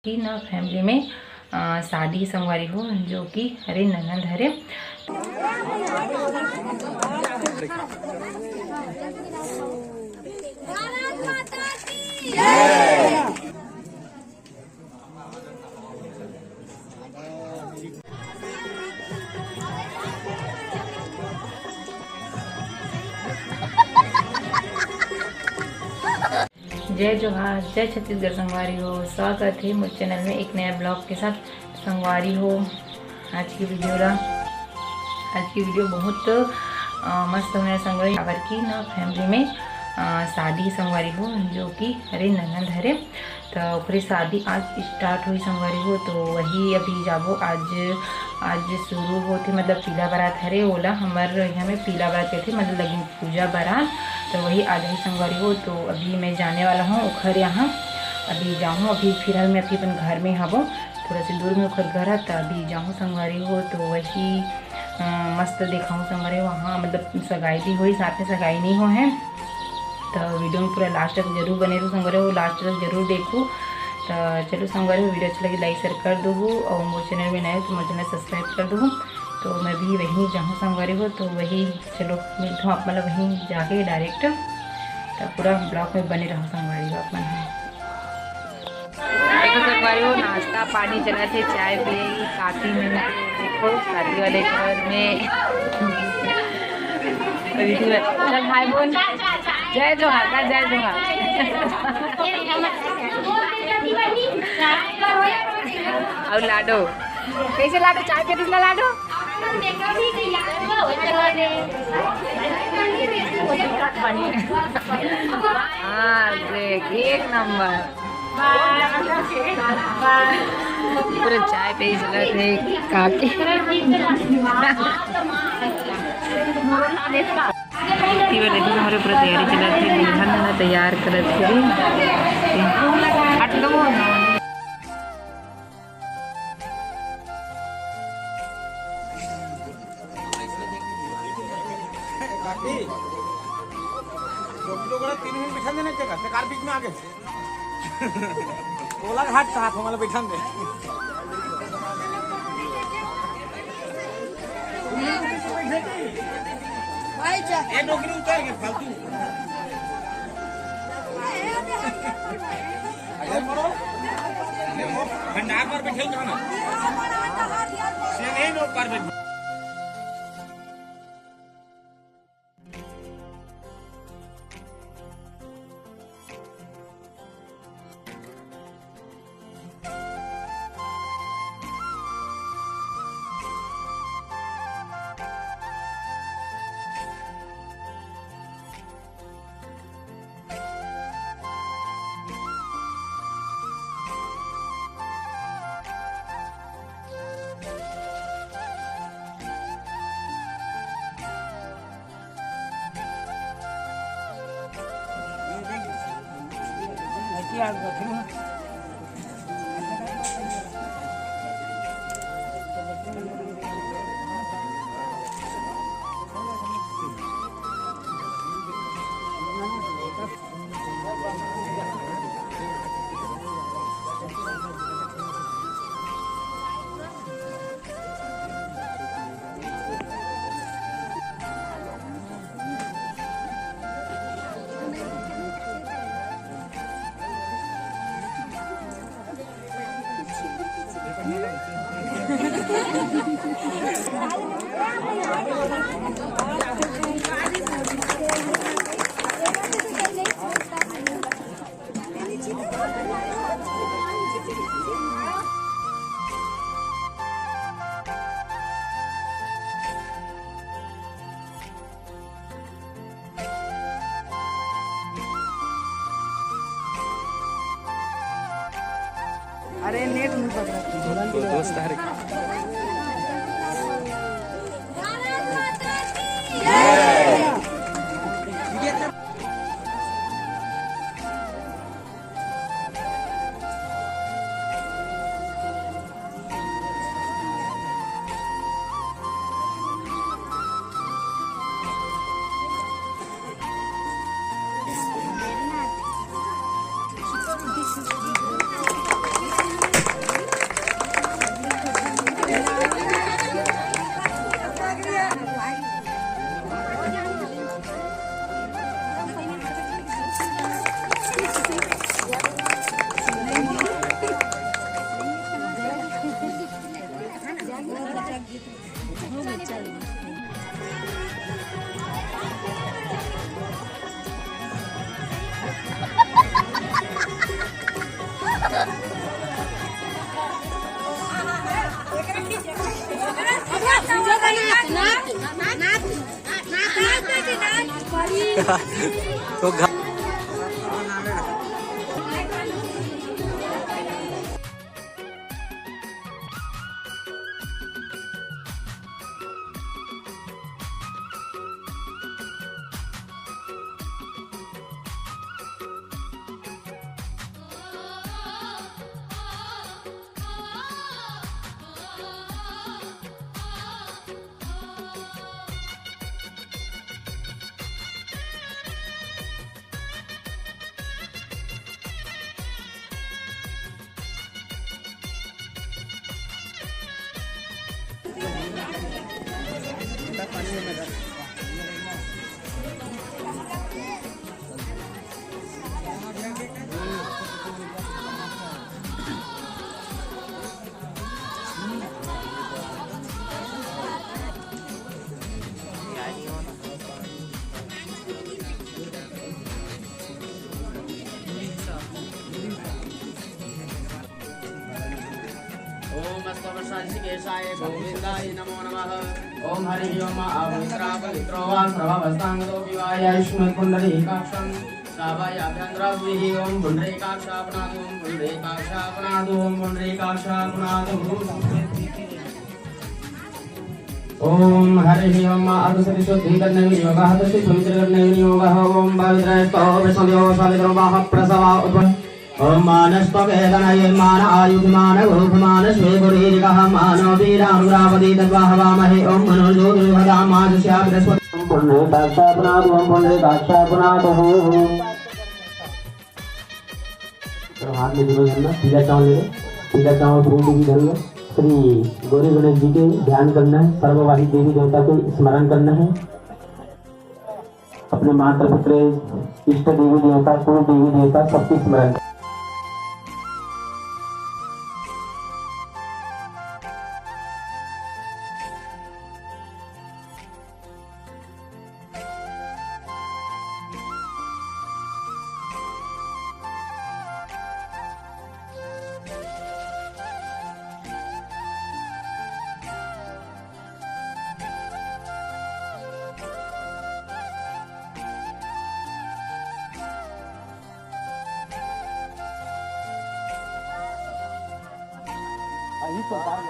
कि ना फैमिली में शादी संगवारी हो जो कि हरे ननद हरे जय जोहार, जय छत्तीसगढ़। संगवारी हो, स्वागत है मुझ चैनल में एक नया ब्लॉग के साथ। संगवारी हो, आज की वीडियो बहुत मस्त होने संगवारी अगर की ना फैमिली में शादी संगवारी हो जो कि हरे ननद हरे तो पूरी शादी आज स्टार्ट हुई संगवारी हो। तो वही अभी जाबो आज शुरू होती मतलब पीला बारात हरे ओला हमारे यहाँ में पीला बारात कहते मतलब लगी पूजा बारात। तो वही आज ही संगवारी हो। तो अभी मैं जाने वाला हूँ उखर यहाँ अभी जाऊँ। अभी फिलहाल मैं अभी अपन घर में हूँ, थोड़ा सी दूर में उखर घर है तो अभी जाऊँ संगवारी हो। तो वही मस्त दिखाऊँ संगवारी वहाँ मतलब सगाई भी हुई, साथ में सगाई नहीं हो है। तो वीडियो में पूरा लास्ट तक जरूर बने रहो संगवारी हो, लास्ट तक जरूर देखो। तो चलो संगवारी हो, वीडियो अच्छा लगे लाइक शेयर कर दो और मोर चैनल में नए हो तो मोर चैनल सब्सक्राइब कर दो। तो मैं भी वहीं जाऊँ संगवारी हो। तो वही चलो मिलता हूँ आप मतलब वहीं जाके डायरेक्ट। तो पूरा ब्लॉग में बने रहो संगवारी हो अपन। देखो संगवारी हो, नाश्ता पानी चला थे, चाय पिए काफ़ी में देखो शादी वाले घर में। चल भाई बोल जय जोहार, जय जोहार। और लाडो कैसे लाडो चाय पे दिला लाडो हाँ देख एक नंबर पूरे चाय पे ही चला थे काकी। हमारे पूरा तैयारी चला थी, दुल्हन तैयार कर तीन मिनट बिठा देना जगह कार बीच में आगे ओला घाट साथ हमारा बिठा दे ये नौकरी उतार के फालतू भंडार पर बैठे ना नहीं नो पर बैठ अरे नेट नहीं पकड़ा दोस्त तो ओम स्तवशांसिकेशाय गोविंदाय नमो नमः। ओम हरि ओम अवित्रापवित्रो वा सर्ववस्थांगतो विवाय युष्मत्कुण्डलीकाक्षं सावायाभ्यन्तराभिः। ओम पुण्डरीकाक्षापनादु ओम पुण्डरीकाक्षापनादु ओम पुण्डरीकाक्षापनादु। ओम हरि ओम अदसति शुद्धि करने योगः तस्य पवित्र करने योगः। ओम पवित्राय विष्णुदेव स्वादित्रो वाह प्रसवा उद्भव। ओम मानस्पवेदनये मान आयुधमान गोधमान श्वेगुरीरिकः मानो वीरानुरावदी तद्वाहवामहे। ओम मनोज्योतिर्भदामाजस्या बृहस्पति। ओम पुण्डरीकाक्षापनादु ओम पुण्डरीकाक्षापनादु। तो हाथ में दोनों धरना, पीला चावल ले लो, पीला चावल फ्रूट भी धर लो। श्री गौरी गणेश जी के ध्यान करना है, सर्ववाही देवी देवता को स्मरण करना है, अपने माता पिता इष्ट देवी देवता कुल देवी देवता सबकी स्मरण। Ahí total.